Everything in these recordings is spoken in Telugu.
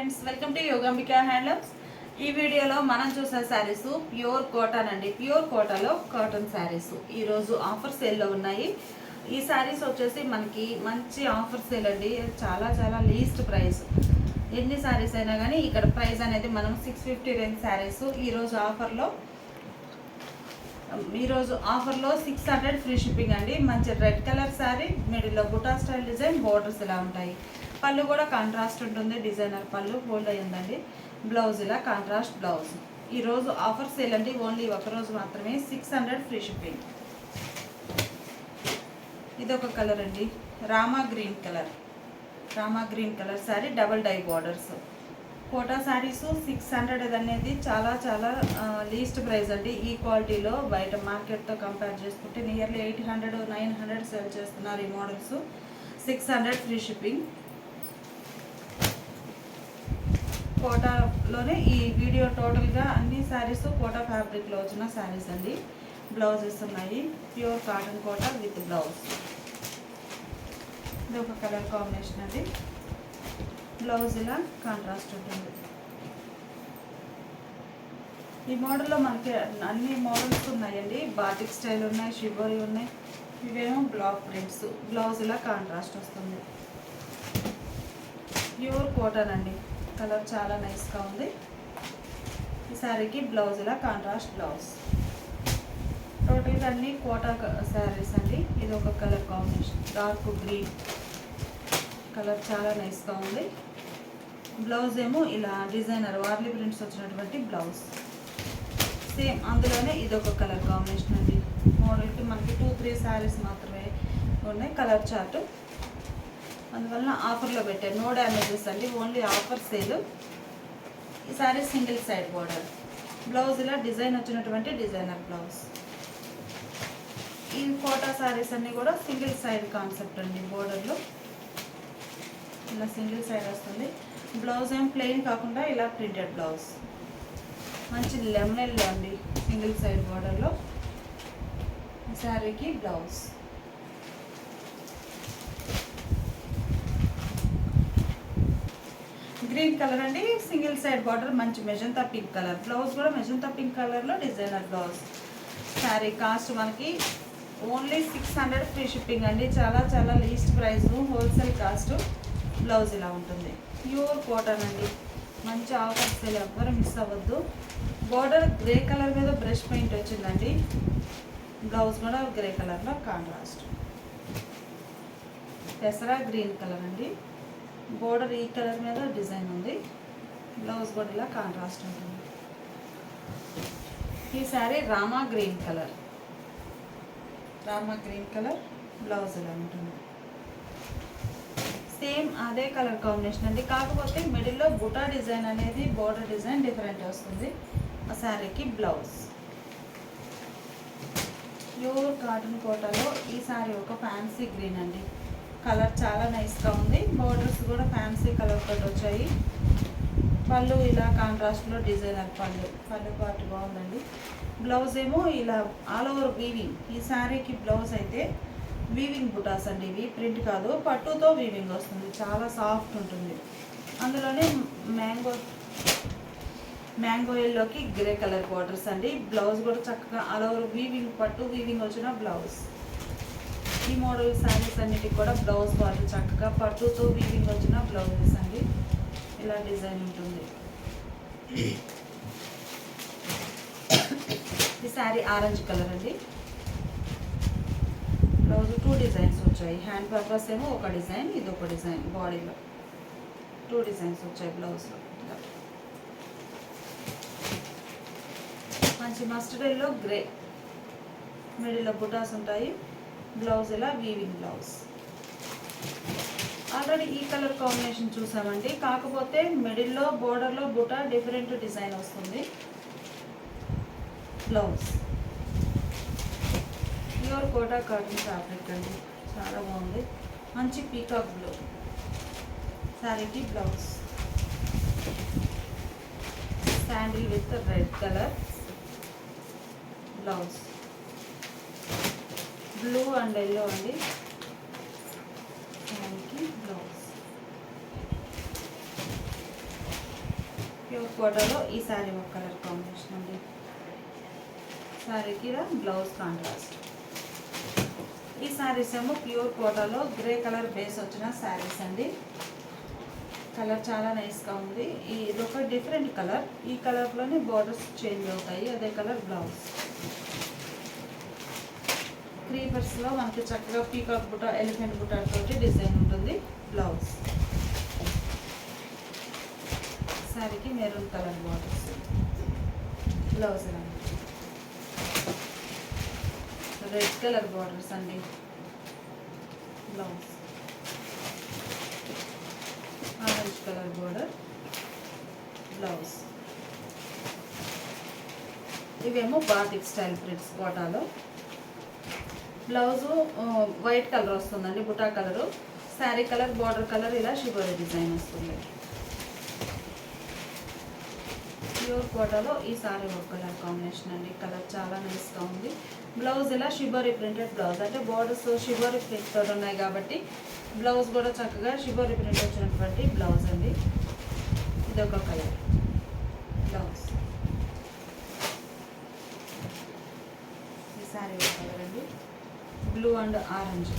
Friends, welcome to Yogambika handlooms. ఈ వీడియోలో మనం చూసే శారీస్ ప్యూర్ కాటన్ అండి. ప్యూర్ కోటాలో కాటన్ శారీస్ ఈరోజు ఆఫర్ సేల్లో ఉన్నాయి. ఈ శారీస్ వచ్చేసి మనకి మంచి ఆఫర్ సేల్ అండి. చాలా చాలా లీస్ట్ ప్రైస్. ఎన్ని శారీస్ అయినా కానీ ఇక్కడ ప్రైస్ అనేది మనం 650 రేంజ్ శారీస్ ఈరోజు ఆఫర్లో 600 ఫ్రీ షిప్పింగ్ అండి. మంచి రెడ్ కలర్ శారీ, మిడిల్లో బుటా స్టైల్ డిజైన్, బోర్డర్స్ ఇలా ఉంటాయి. పళ్ళు కూడా కాంట్రాస్ట్ ఉంటుంది, డిజైనర్ పళ్ళు ఫోల్డ్ అయ్యిందండి. బ్లౌజ్ ఇలా కాంట్రాస్ట్ బ్లౌజ్. ఈరోజు ఆఫర్ సేల్ అండి, ఓన్లీ ఒకరోజు మాత్రమే. 600 ఫ్రీ షిప్పింగ్. ఇదొక కలర్ అండి, Rama green colour sari, double dye borders. Kota saris 600 అనేది చాలా చాలా లీస్ట్ ప్రైస్ అండి. ఈ క్వాలిటీలో బయట మార్కెట్తో కంపేర్ చేసుకుంటే నియర్లీ 800 900 సేల్ చేస్తున్నారు ఈ మోడల్స్. 600 free shipping. కోటాలోనే ఈ వీడియో టోటల్గా అన్ని శారీస్ కోటా ఫ్యాబ్రిక్లో వచ్చిన శారీస్ అండి. బ్లౌజెస్ ఉన్నాయి, pure cotton Kota with blouse. ఇది ఒక కలర్ కాంబినేషన్ అండి. బ్లౌజ్ ఇలా కాంట్రాస్ట్ ఉంటుంది. ఈ మోడల్లో మనకి అన్ని మోడల్స్ ఉన్నాయండి. బాటిక్ స్టైల్ ఉన్నాయి, షిబోరి ఉన్నాయి. ఇవేమో బ్లాక్ ప్రింట్స్. బ్లౌజ్ ఇలా కాంట్రాస్ట్ వస్తుంది. ప్యూర్ కాటన్ అండి. కలర్ చాలా నైస్గా ఉంది. ఈ శారీకి బ్లౌజ్ ఇలా కాంట్రాస్ట్ బ్లౌజ్. టోటల్గా అన్ని కోటా శారీస్ అండి. ఇది ఒక colour combination, dark green colour, చాలా నైస్గా ఉంది. బ్లౌజ్ ఏమో ఇలా డిజైనర్ వార్లీ ప్రింట్స్ వచ్చినటువంటి బ్లౌజ్. సేమ్ అందులోనే ఇదొక కలర్ కాంబినేషన్ అండి. మోడల్కి మనకి 2-3 శారీస్ మాత్రమే ఉన్నాయి. కలర్ చార్ట్ అందువల్ల ఆఫర్లో పెట్టారు. నో డ్యామేజెస్ అండి, ఓన్లీ ఆఫర్ సేల్. ఈ sari single side border. Blouse ఇలా డిజైన్ వచ్చినటువంటి డిజైనర్ బ్లౌజ్. ఈ కోటా శారీస్ అన్నీ కూడా సింగిల్ సైడ్ కాన్సెప్ట్ అండి. బోర్డర్లో ఇలా సింగిల్ సైడ్ వస్తుంది. బ్లౌజ్ ఏం ప్లెయిన్ కాకుండా ఇలా ప్రింటెడ్ బ్లౌజ్. మంచి లెమన్ అండి, సింగిల్ సైడ్ బోర్డర్లో. ఈ శారీకి బ్లౌజ్ గ్రీన్ కలర్ అండి, సింగిల్ సైడ్ బార్డర్, మంచి మెజంతా పింక్ కలర్. బ్లౌజ్ కూడా మెజంతా పింక్ కలర్లో డిజైనర్ బ్లౌజ్. శారీ కాస్ట్ మనకి ఓన్లీ 600 ఫ్రీ షిప్పింగ్ అండి. చాలా చాలా least price, wholesale cost. Blouse ఇలా ఉంటుంది. ప్యూర్ కాటన్ అండి. మంచి ఆఫర్ సేల్, ఎవ్వరు మిస్ అవ్వద్దు. బార్డర్ గ్రే కలర్ మీద బ్రష్ పెయింట్ వచ్చిందండి. బ్లౌజ్ కూడా గ్రే కలర్లో కాంట్రాస్ట్. పెసరా గ్రీన్ కలర్ అండి. బోర్డర్ ఈ కలర్ మీద డిజైన్ ఉంది. బ్లౌజ్ కూడా ఇలా కాంట్రాస్ట్ ఉంటుంది. ఈ sari Rama green colour, blouse ఇలా ఉంటుంది. సేమ్ అదే కలర్ కాంబినేషన్ అండి, కాకపోతే మిడిల్లో బుటా డిజైన్ అనేది బోర్డర్ డిజైన్ డిఫరెంట్ వస్తుంది. ఆ శారీకి బ్లౌజ్. ప్యూర్ కాటన్ కోటాలో ఈ శారీ ఒక ఫ్యాన్సీ గ్రీన్ అండి. కలర్ చాలా నైస్గా ఉంది. బోర్డర్స్ కూడా ఫ్యాన్సీ కలర్ తోటి వచ్చాయి. పళ్ళు ఇలా కాంట్రాస్ట్లో డిజైనర్ పళ్ళు పాటు బాగుందండి. బ్లౌజ్ ఏమో ఇలా ఆల్ ఓవర్ వీవింగ్. ఈ శారీకి బ్లౌజ్ అయితే వీవింగ్ బుటాస్ అండి, ఇవి ప్రింట్ కాదు, పట్టుతో వీవింగ్ వస్తుంది. చాలా సాఫ్ట్ ఉంటుంది. అందులోనే మ్యాంగో ఎల్లోకి గ్రే కలర్ బార్డర్స్ అండి. బ్లౌజ్ కూడా చక్కగా ఆల్ ఓవర్ వీవింగ్, పట్టు వీవింగ్ వచ్చిన బ్లౌజ్. ఈ మోడల్ శారీస్ అన్నిటికి కూడా బ్లౌజ్ పాటు చక్కగా పట్టుతో వీవింగ్ వచ్చిన బ్లౌజెస్ అండి. ఇలా డిజైన్ ఉంటుంది. ఈ శారీ ఆరెంజ్ కలర్ అండి. బ్లౌజ్ 2 డిజైన్స్ వచ్చాయి. హ్యాండ్ పర్పస్ ఏమో ఒక డిజైన్, ఇది ఒక డిజైన్. బాడీలో 2 డిజైన్స్ వచ్చాయి బ్లౌజ్లో. మంచి మస్టర్డ్ ఎల్లో గ్రే, మిడిల్లో బుటాస్ ఉంటాయి. బ్లౌజ్ ఇలా వీవింగ్ బ్లౌజ్. ఆల్రెడీ ఈ కలర్ కాంబినేషన్ చూసామండి, కాకపోతే మిడిల్లో బోర్డర్లో బుటా డిఫరెంట్ డిజైన్ వస్తుంది. Blouse pure Kota cotton fabric అండి, చాలా బాగుంది. మంచి పీకాక్ బ్లూ శారీకి blouse. Sandal with red colour blouse. Blue and yellow అండి శారీకి బ్లౌజ్. ప్యూర్ కోటాలో ఈ శారీ ఒక కలర్ కాంబినేషన్ అండి. శారీకి బ్లౌజ్ కాంట్రాస్ట్. ఈ శారీస్ ఏమో ప్యూర్ కోటాలో గ్రే కలర్ బేస్ వచ్చిన శారీస్ అండి. కలర్ చాలా నైస్గా ఉంది. ఇది ఒక డిఫరెంట్ కలర్. ఈ కలర్లోనే బార్డర్స్ చేంజ్ అవుతాయి. అదే కలర్ బ్లౌజ్. క్రీపర్స్లో మనకి చక్కగా పీకాక్ బుట్ట, ఎలిఫెంట్ బుట్ట తోటి డిజైన్ ఉంటుంది. బ్లౌజ్. శారీకి maroon colour borders. Blouse red colour borders అండి. Blouse orange colour border. Blouse. ఇవేమో బాటిక్ స్టైల్ ప్రింట్స్ కోటాలో. బ్లౌజు వైట్ కలర్ వస్తుందండి, బుటా colour. Sari colour, border colour ఇలా షిబోరి డిజైన్ వస్తుంది. ప్యూర్ కోటాలో ఈ సారీ ఒక కలర్ కాంబినేషన్ అండి. కలర్ చాలా నైస్గా ఉంది. బ్లౌజ్ ఇలా షిబోరి ప్రింటెడ్ బ్లౌజ్, అంటే బార్డర్స్ షిబోరి ప్రింట్ తోటి ఉన్నాయి కాబట్టి బ్లౌజ్ కూడా చక్కగా షిబోరి ప్రింట్ వచ్చినటువంటి బ్లౌజ్ అండి. ఇదొక కలర్ బ్లౌజ్. ఈ శారీ ఒక కలర్ అండి, బ్లూ అండ్ ఆరెంజ్.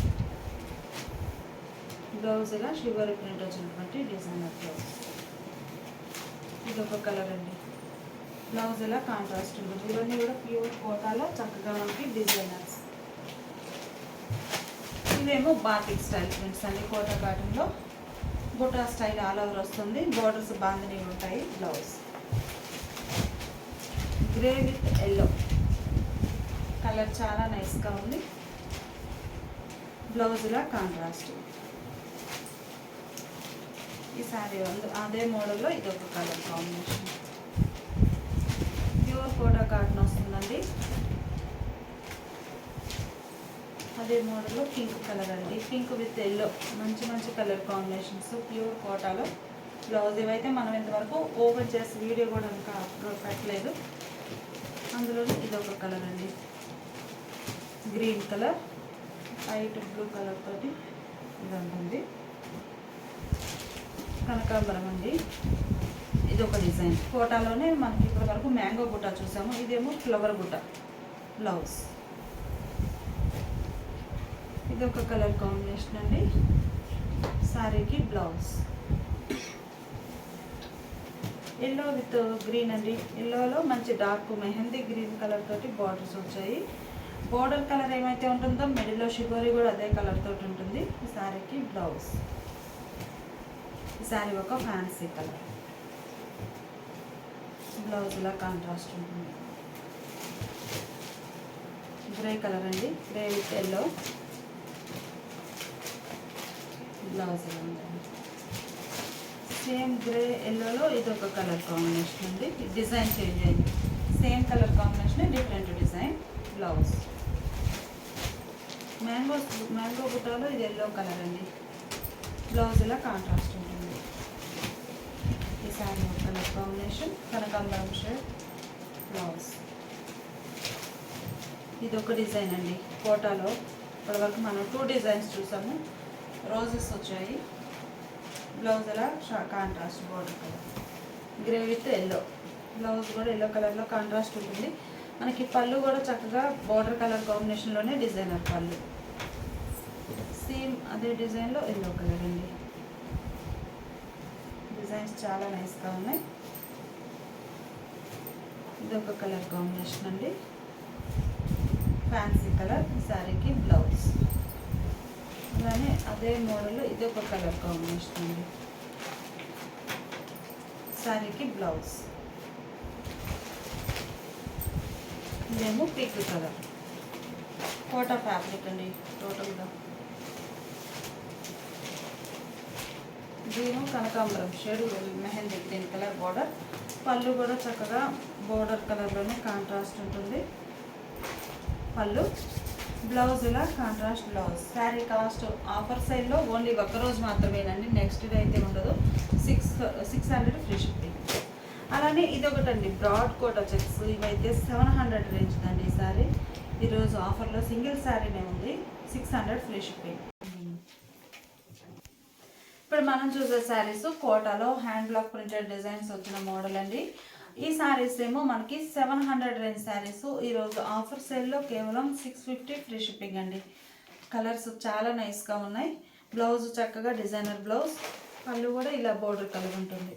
బ్లౌజ్ ఇలా షిబోరి ప్రింట్ వచ్చినటువంటి డిజైనర్ బ్లౌజ్. ఇదొక కలర్ అండి. బ్లౌజ్ ఇలా కాంట్రాస్ట్ ఉంటుంది. ఇవన్నీ కూడా ప్యూర్ కోటాలో చక్కగా మనకి డిజైనర్స్. ఇవేమో బాటిక్ స్టైల్ ప్రింట్స్ అండి. కోటా కాటన్లో బుటా స్టైల్ ఆల్ ఓవర్ వస్తుంది. బోర్డర్స్ బాందిని ఉంటాయి. Blouse grey with yellow colour చాలా నైస్గా ఉంది. బ్లౌజ్ ఇలా కాంట్రాస్ట్. ఈ శారీ అదే మోడల్లో ఇదొక colour combination. Pure Kota cotton వస్తుందండి. అదే మోడల్లో పింక్ కలర్ అండి. పింక్ విత్ ఎల్లో మంచి మంచి కలర్ కాంబినేషన్స్ ప్యూర్ కోటాలో. బ్లౌజ్ ఇవైతే మనం ఇంతవరకు ఓపెన్ చేసి వీడియో కూడా ఇంకా అప్లోడ్ పెట్టలేదు. అందులో ఇదొక కలర్ అండి, green colour, light blue colour తోటి ఇది ఉంటుంది. కనకాంబరం అండి. ఇది ఒక డిజైన్. కోటాలోనే మనకి ఇప్పటి వరకు మ్యాంగో బుట్ట చూసాము. ఇదేమో ఫ్లవర్ బుట్ట. బ్లౌజ్. ఇది ఒక కలర్ కాంబినేషన్ అండి. శారీకి బ్లౌజ్ ఎల్లో విత్ గ్రీన్ అండి. ఎల్లోలో మంచి డార్క్ మెహందీ గ్రీన్ కలర్ తోటి బార్డర్స్ వచ్చాయి. బార్డర్ కలర్ ఏమైతే ఉంటుందో మిడిల్లో షిబోరి కూడా అదే కలర్ తోటి ఉంటుంది. ఈ శారీకి బ్లౌజ్. ఈ శారీ ఒక ఫ్యాన్సీ కలర్. బ్లౌజ్ ఇలా కాంట్రాస్ట్ ఉంటుంది. గ్రే కలర్ అండి, గ్రే విత్ ఎల్లో. బ్లౌజ్ ఇలా ఉంటుంది. సేమ్ గ్రే ఎల్లోలో ఇదొక కలర్ కాంబినేషన్ అండి. డిజైన్ చేంజ్ అయింది. Same colour combination, different design. Blouse mango బుట్టాలో ఇది ఎల్లో కలర్ అండి. బ్లౌజ్ ఇలా కాంట్రాస్ట్ ఉంటుంది. ఈ శారీ ఒక కలర్ కాంబినేషన్, కనకాంబరం షేడ్. బ్లౌజ్. ఇది ఒక డిజైన్ అండి. కోటాలో ఇప్పటివరకు మనం 2 డిజైన్స్ చూసాము. రోజెస్ వచ్చాయి. బ్లౌజ్ అలా contrast border colour, grey with yellow. Blouse కూడా ఎల్లో కలర్లో కాంట్రాస్ట్ ఉంటుంది. మనకి పళ్ళు కూడా చక్కగా బోర్డర్ కలర్ కాంబినేషన్లోనే డిజైనర్ పళ్ళు. సేమ్ అదే డిజైన్లో ఎల్లో కలర్ అండి. డిజైన్స్ చాలా నైస్గా ఉన్నాయి. ఇది ఒక కలర్ కాంబినేషన్ అండి, ఫ్యాన్సీ కలర్. శారీకి బ్లౌజ్. అలానే అదే మోడల్ ఇది ఒక కలర్ కాంబినేషన్ అండి. శారీకి బ్లౌజ్. ఇదేమో పింక్ కలర్. కోటా ఫ్యాబ్రిక్ అండి టోటల్గా. దీని కనకాంబరం shade, mehndi green colour border. పళ్ళు కూడా చక్కగా బోర్డర్ కలర్లోనే కాంట్రాస్ట్ ఉంటుంది పళ్ళు. బ్లౌజ్ ఇలా contrast blouse. Sari cost offer సైడ్లో ఓన్లీ ఒక్కరోజు మాత్రమేనండి, నెక్స్ట్ డే అయితే ఉండదు. 600 ఫ్రీ షిప్పింగ్. అలానే ఇదొకటండి బ్రాడ్ కోటా చెక్స్. ఇవైతే 700 రేంజ్ అండి. ఈ శారీ ఈరోజు ఆఫర్లో సింగిల్ శారీనే ఉంది. 600 ఫ్రీ షిప్పింగ్. ఇప్పుడు మనం చూసే శారీస్ కోటాలో హ్యాండ్ బ్లాక్ ప్రింటెడ్ డిజైన్స్ వచ్చిన మోడల్ అండి. ఈ శారీస్ ఏమో మనకి 700 రేంజ్ శారీస్. ఈరోజు ఆఫర్ సేల్లో కేవలం 650 ఫ్రీ షిప్పింగ్ అండి. కలర్స్ చాలా నైస్గా ఉన్నాయి. బ్లౌజ్ చక్కగా డిజైనర్ బ్లౌజ్, పళ్ళు కూడా ఇలా బోర్డర్ కలర్ ఉంటుంది.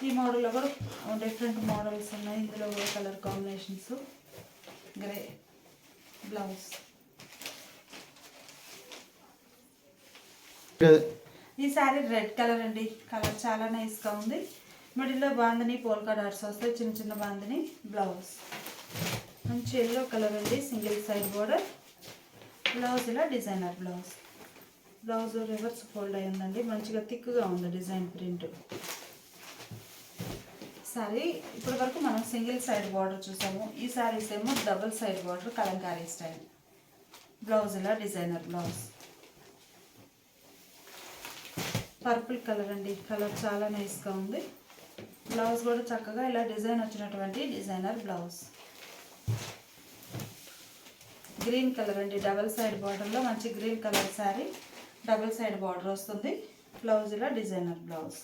ఈ మోడల్లో కూడా డిఫరెంట్ మోడల్స్ ఉన్నాయి. ఇందులో కూడా కలర్ కాంబినేషన్స్. Grey blouse. ఈ శారీ రెడ్ కలర్ అండి. కలర్ చాలా నైస్గా ఉంది. మిడిల్లో బాందిని పోల్కా డాట్స్ వస్తాయి, చిన్న చిన్న బాందిని. బ్లౌజ్ మంచి ఎల్లో కలర్ అండి, సింగిల్ సైడ్ బోర్డర్. బ్లౌజ్ ఇలా designer blouse. Blouse reverse fold అయి ఉందండి, మంచిగా థిక్గా ఉంది డిజైన్ ప్రింట్. సారీ ఇప్పటి వరకు మనం సింగిల్ సైడ్ బార్డర్ చూసాము. ఈ శారీస్ ఏమో double side border Kalamkari style. Blouse ఇలా డిజైనర్ బ్లౌజ్. పర్పుల్ కలర్ అండి, కలర్ చాలా నైస్గా ఉంది. బ్లౌజ్ కూడా చక్కగా ఇలా డిజైన్ వచ్చినటువంటి డిజైనర్ బ్లౌజ్. గ్రీన్ కలర్ అండి, డబల్ సైడ్ బార్డర్లో మంచి green colour sari. Double side border వస్తుంది. బ్లౌజ్ ఇలా డిజైనర్ బ్లౌజ్.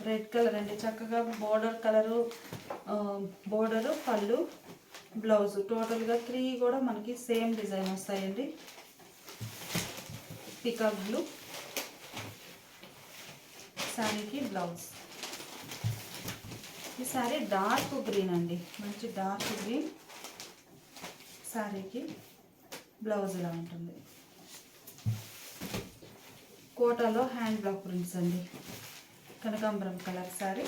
రెడ్ కలర్ అండి, చక్కగా బోర్డర్ కలరు, బోర్డరు, పళ్ళు, బ్లౌజ్ టోటల్గా 3 కూడా మనకి సేమ్ డిజైన్ వస్తాయండి. పికాక్ బ్లూ శారీకి బ్లౌజ్. ఈ శారీ డార్క్ గ్రీన్ అండి, మంచి డార్క్ గ్రీన్ శారీకి బ్లౌజ్ ఇలా ఉంటుంది. కోటాలో హ్యాండ్ బ్లాక్ ప్రింట్స్ అండి. కనకాంబరం కలర్ శారీ,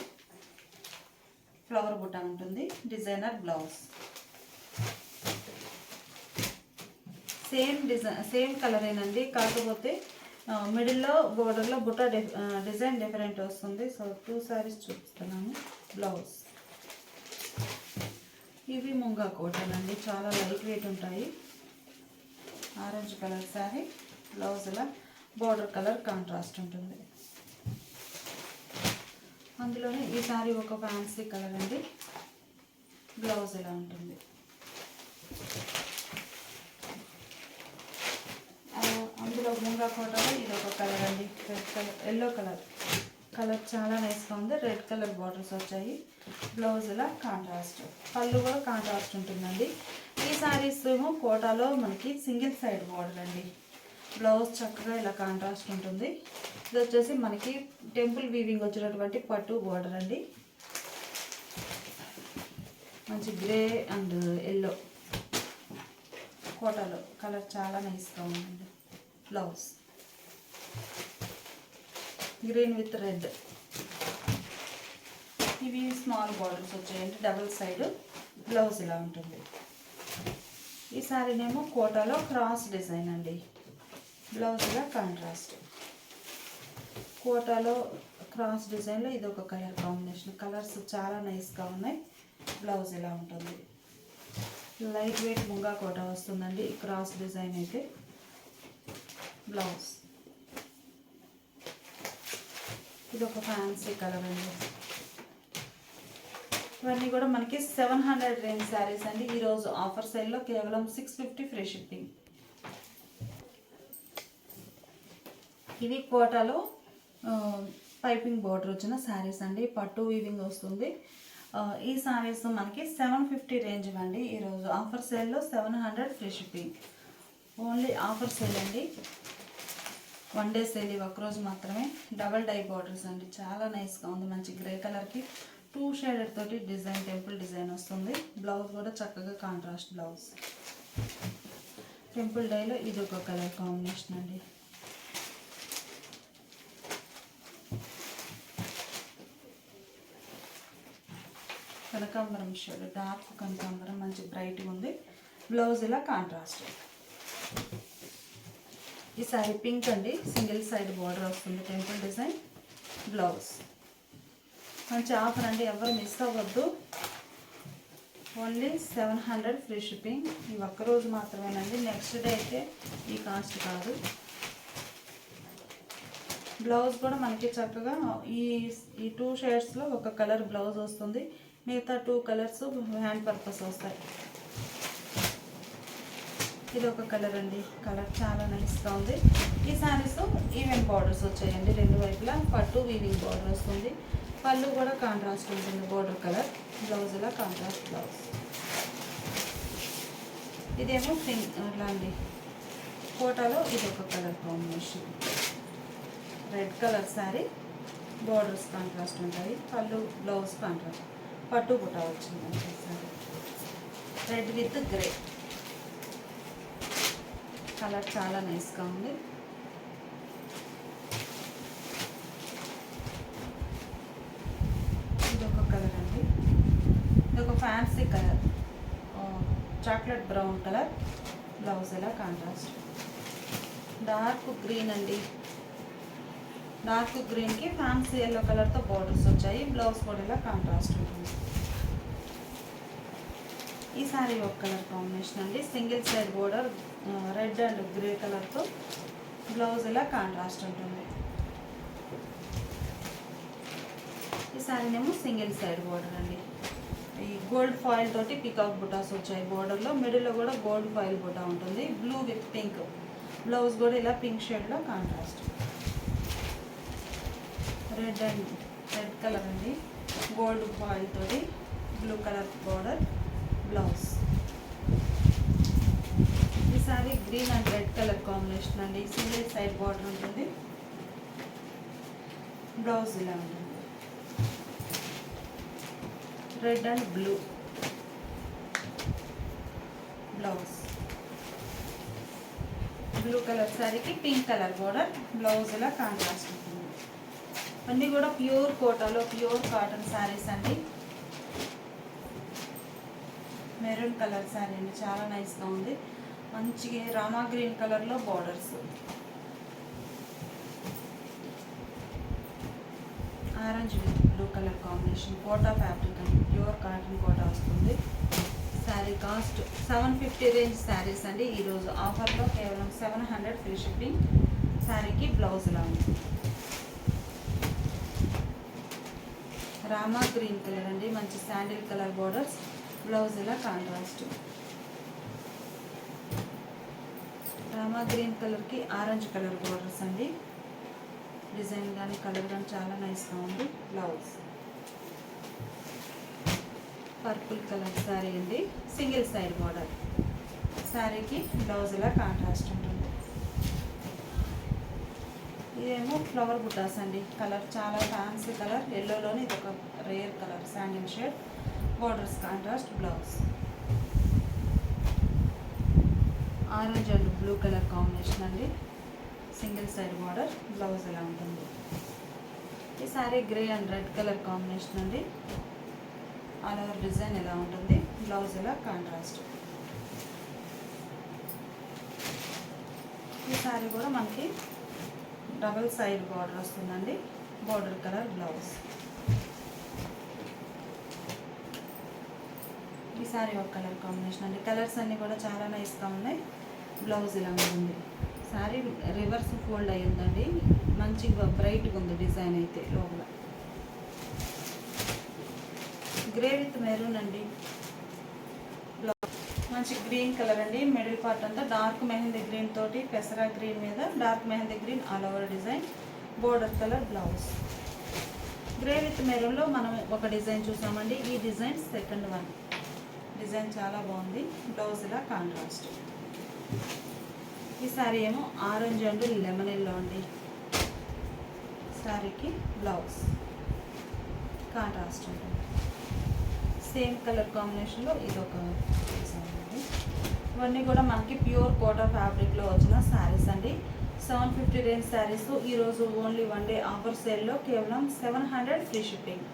ఫ్లవర్ బుట్ట ఉంటుంది, designer blouse. Same design same colour ఏనండి, కాకపోతే మిడిల్లో బోర్డర్లో బుట్ట డిజైన్ డిఫరెంట్ వస్తుంది. సో 2 శారీస్ చూపిస్తున్నాను. బ్లౌజ్. ఇవి ముంగా కోటలు అండి, చాలా లైట్ వెయిట్ ఉంటాయి. Orange colour sari. బ్లౌజ్ ఇలా బోర్డర్ కలర్ కాంట్రాస్ట్ ఉంటుంది. అందులోనే ఈ శారీ ఒక ఫ్యాన్సీ కలర్ అండి. బ్లౌజ్ ఇలా ఉంటుంది. అందులో ముంగా కోటలో ఇది ఒక కలర్ అండి, red colour, yellow colour. Colour చాలా నైస్గా ఉంది. రెడ్ కలర్ బార్డర్స్ వచ్చాయి. బ్లౌజ్ ఇలా కాంట్రాస్ట్, పళ్ళు కూడా కాంట్రాస్ట్ ఉంటుందండి. ఈ శారీస్ ఏమో కోటాలో మనకి సింగిల్ సైడ్ బార్డర్ అండి. బ్లౌజ్ చక్కగా ఇలా కాంట్రాస్ట్ ఉంటుంది. ఇది వచ్చేసి మనకి టెంపుల్ వీవింగ్ వచ్చినటువంటి పట్టు బార్డర్ అండి. మంచి గ్రే అండ్ ఎల్లో కోటాలో కలర్ చాలా నైస్గా ఉందండి. Blouse green with red. ఇవి స్మాల్ బార్డర్స్ వచ్చాయండి, డబుల్ సైడ్. బ్లౌజ్ ఇలా ఉంటుంది. ఈ శారీనేమో కోటాలో క్రాస్ డిజైన్ అండి. బ్లౌజ్ ఇలా కాంట్రాస్ట్. కోటాలో క్రాస్ డిజైన్లో ఇది ఒక కలర్ కాంబినేషన్. కలర్స్ చాలా నైస్గా ఉన్నాయి. బ్లౌజ్ ఇలా ఉంటుంది. లైట్ వెయిట్ ముంగా కోట వస్తుందండి ఈ క్రాస్ డిజైన్ అయితే. బ్లౌజ్ ఇది ఒక ఫ్యాన్సీ కలర్ అండి. ఇవన్నీ కూడా మనకి 700 రేంజ్ శారీస్ అండి. ఈరోజు ఆఫర్ సేల్లో కేవలం 650 ఫ్రీ షిప్పింగ్. ఇవి కోటాలో పైపింగ్ బోర్డర్ వచ్చిన శారీస్ అండి. పట్టు వీవింగ్ వస్తుంది. ఈ శారీస్ మనకి 750 రేంజ్ అండి. ఈరోజు ఆఫర్ సేల్లో 700 free shipping. Only offer sale అండి, 1 డే సేల్. ఇవి ఒక్కరోజు మాత్రమే. డబల్ డై బార్డర్స్ అండి, చాలా నైస్గా ఉంది. మంచి గ్రే కలర్కి 2 షేడెడ్ తోటి డిజైన్, టెంపుల్ డిజైన్ వస్తుంది. బ్లౌజ్ కూడా చక్కగా కాంట్రాస్ట్ బ్లౌజ్. టెంపుల్ డైలో ఇది ఒక కలర్ కాంబినేషన్ అండి. కనకాంబరం షేడ్, డార్క్ కనకాంబరం, మంచి బ్రైట్గా ఉంది. బ్లౌజ్ ఇలా కాంట్రాస్ట్. ఈ సారీ పింక్ అండి, సింగిల్ సైడ్ బార్డర్ వస్తుంది, టెంపుల్ డిజైన్. బ్లౌజ్ మంచి ఆఫర్ అండి, ఎవరు మిస్ అవ్వద్దు. Only 700 free shipping. ఈ ఒక్కరోజు మాత్రమేనండి, నెక్స్ట్ డే అయితే ఈ కాస్ట్ కాదు. బ్లౌజ్ కూడా మనకి చక్కగా ఈ 2 షేడ్స్లో ఒక కలర్ బ్లౌజ్ వస్తుంది. మిగతా 2 కలర్స్ హ్యాండ్ పర్పస్ వస్తాయి. ఇది ఒక కలర్ అండి, కలర్ చాలా నైస్గా ఉంది. ఈ శారీస్ ఈవెన్ బార్డర్స్ వచ్చాయండి, రెండు వైపులా పట్టు వీవింగ్ బార్డర్ వస్తుంది. పళ్ళు కూడా కాంట్రాస్ట్ ఉంటుంది, బార్డర్ కలర్. బ్లౌజ్ ఇలా కాంట్రాస్ట్ బ్లౌజ్. ఇదేమో అట్లా అండి, కోటాలో ఇది ఒక colour combination. Red colour sari, borders contrast ఉంటాయి. పళ్ళు బ్లౌజ్ కాంట్రాస్ట్, పట్టు బుట్ట వచ్చింది sari. Red with grey colour చాలా నైస్గా ఉంది. ఇది ఒక కలర్ అండి, ఇది ఒక fancy colour, chocolate brown colour. Blouse ఇలా కాంట్రాస్ట్. డార్క్ గ్రీన్ అండి, డార్క్ గ్రీన్కి ఫ్యాన్సీ ఎల్లో కలర్తో బార్డర్స్ వచ్చాయి. బ్లౌజ్ కూడా ఇలా కాంట్రాస్ట్ ఉంటుంది. ఈ సారీ ఒక కలర్ కాంబినేషన్ అండి, single side border red and grey కలర్తో. బ్లౌజ్ ఇలా కాంట్రాస్ట్ ఉంటుంది. ఈ సారీనేమో సింగిల్ సైడ్ బోర్డర్ అండి, ఈ గోల్డ్ ఫాయిల్ తోటి పికాక్ బుటాస్ వచ్చాయి బోర్డర్లో. మిడిల్లో కూడా గోల్డ్ ఫాయిల్ బుటా ఉంటుంది, బ్లూ విత్ పింక్. బ్లౌజ్ కూడా ఇలా పింక్ షేడ్లో కాంట్రాస్ట్. రెడ్ కలర్ అండి, గోల్డ్ ఫాయిల్ తోటి బ్లూ కలర్ బోర్డర్. బ్లౌజ్ ఈ sorry green and red colour combination అండి, సింగిల్ సైడ్ బార్డర్ ఉంటుంది. బ్లౌజ్ ఇలా ఉంటుంది, red and blue blouse. Blue colour శారీకి పింక్ కలర్ బోర్డర్. బ్లౌజ్ ఇలా కాంట్రాస్ట్ ఉంటుంది. అన్నీ కూడా ప్యూర్ కోటాలో ప్యూర్ కాటన్ శారీస్ అండి. మెరూన్ కలర్ శారీ అండి, చాలా నైస్గా ఉంది. మంచిగా రామా గ్రీన్ కలర్లో borders. Orange with blue colour combination. Kota fabric అండి, ప్యూర్ కాటన్ కోటా వస్తుంది. శారీ కాస్ట్ 750 రేంజ్ శారీస్ అండి. ఈరోజు ఆఫర్లో కేవలం 700 ఫ్రీ షిప్పింగ్. శారీకి బ్లౌజ్ ఇలా ఉంది. రామా గ్రీన్ కలర్ అండి, మంచి శాండిల్ కలర్ బోర్డర్స్. బ్లౌజ్ ఇలా కాంట్రాస్ట్. రామా గ్రీన్ కలర్కి ఆరెంజ్ కలర్ బోర్డర్స్ అండి. డిజైన్ కానీ కలర్ కానీ చాలా నైస్గా ఉంది. బ్లౌజ్ పర్పుల్ కలర్ శారీ అండి, సింగిల్ సైడ్ బోర్డర్. శారీకి బ్లౌజ్ ఇలా కాంట్రాస్ట్ ఉంటుంది. ఇదేమో ఫ్లవర్ బుటాస్ అండి, కలర్ చాలా ఫ్యాన్సీ కలర్. ఎల్లోలోని ఇది ఒక rare colour, sandal shade. Borders contrast. Blouse orange and blue colour combination అండి, సింగిల్ సైడ్ బార్డర్. బ్లౌజ్ ఎలా ఉంటుంది. ఈ sorry grey and red colour combination అండి. ఆల్ ఓవర్ డిజైన్ ఎలా ఉంటుంది. బ్లౌజ్ ఎలా కాంట్రాస్ట్. ఈ సారీ కూడా మనకి డబల్ సైడ్ బార్డర్ వస్తుందండి. Border colour blouse. ఈ సారీ ఒక కలర్ కాంబినేషన్ అండి. కలర్స్ అన్నీ కూడా చాలా నైస్గా ఉన్నాయి. బ్లౌజ్ ఇలా ఉంటుంది. సారీ రివర్స్ ఫోల్డ్ అయ్యిందండి, మంచిగా బ్రైట్గా ఉంది డిజైన్ అయితే. లోపల గ్రే విత్ మెరూన్ అండి. మంచి గ్రీన్ కలర్ అండి. మిడిల్ పార్ట్ అంతా డార్క్ మెహందీ గ్రీన్ తోటి పెసరా గ్రీన్ మీద dark mehndi green all over design. Border colour blouse. Grey with మెరూన్లో మనం ఒక డిజైన్ చూసామండి, ఈ డిజైన్ సెకండ్ వన్. డిజైన్ చాలా బాగుంది. బ్లౌజ్ ఇలా కాంట్రాస్ట్. ఈ శారీ ఏమో ఆరెంజ్ అండ్ లెమన్ ఎల్లో అండి. శారీకి బ్లౌజ్ కాంట్రాస్ట్ ఉంటుంది. సేమ్ కలర్ కాంబినేషన్లో ఇదొక డిజైన్ అండి. ఇవన్నీ కూడా మనకి ప్యూర్ కోటా ఫ్యాబ్రిక్లో వచ్చిన శారీస్ అండి. 750 రేంజ్ శారీస్ ఈరోజు ఓన్లీ వన్ డే ఆఫర్ సేల్లో కేవలం 700 ఫ్రీ షిప్పింగ్.